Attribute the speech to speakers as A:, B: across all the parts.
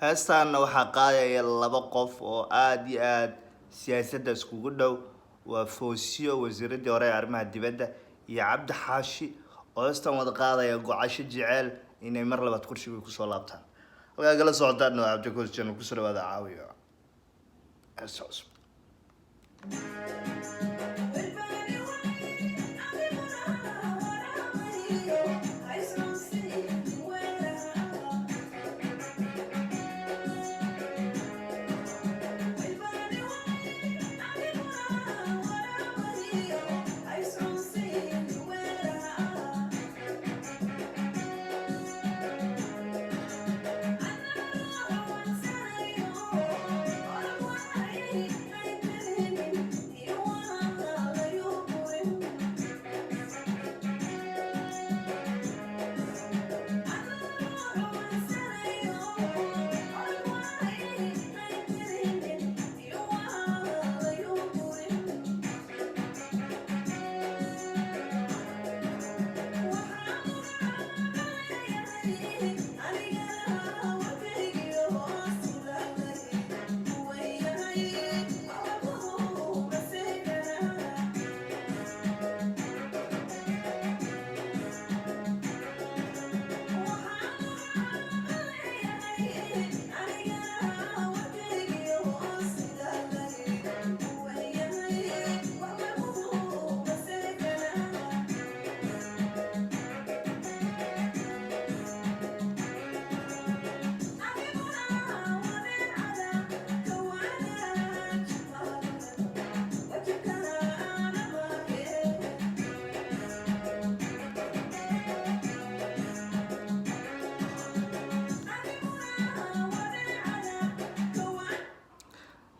A: heestaana waxaa qaadaya laba qof oo aad iyo aad siyaasadda iskugu dhow. waa Foosio wasiiradii hore ee arrimaha dibadda iyo Cabdi Xaashi oo heestan wada qaadaya gocasho jecel inay mar labaad kursiga kusoo laabtaan. halkaa kala socotaan waa Cabdi Channel kusoo dhawaada caawiyo heesta cusub.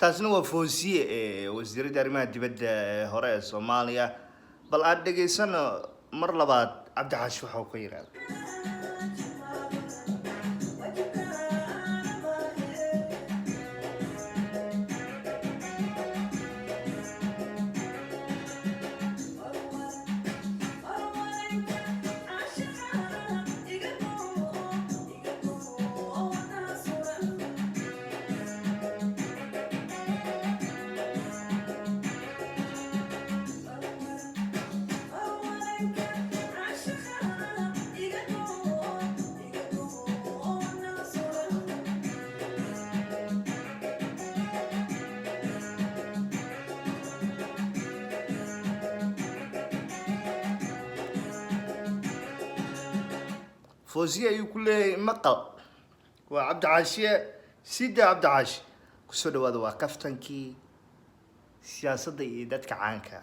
A: taasna waa Foosio wasiiradii arrimaha dibadda hore ee Soomaaliya. bal aan dhageysano mar labaad Cabdi Xaashi waxa uu ka yiraahdo. Foosio ayuu ku leeyahay maqal waa Cabdi Xaashi sida Cabdi Xaashi kusoo dhawaada waa kaftankii siyaasadda iyo dadka caanka.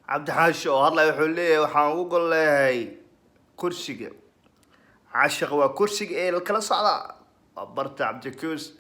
A: Cabdi Xaashi oo hadlay wuxuu leeyahay waxaan ugu gol leeyahay kursiga caashiq waa kursiga ee kala socda waa barta Cabdi Xaashi.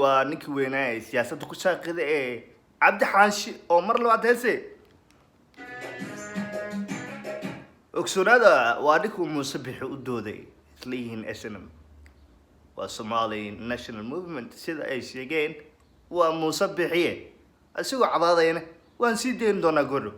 A: waa ninkii weynaa ee siyaasadda ku shaqeeya ee Cabdi Xaashi oo mar labaad heese ogsoonaada waa ninkuu muuse bixi u dooday isleeyihiin snm waa Somali National Movement sida ay sheegeen waa muuse bixiye asigoo cadaadayna waan sii deyn doonaa goro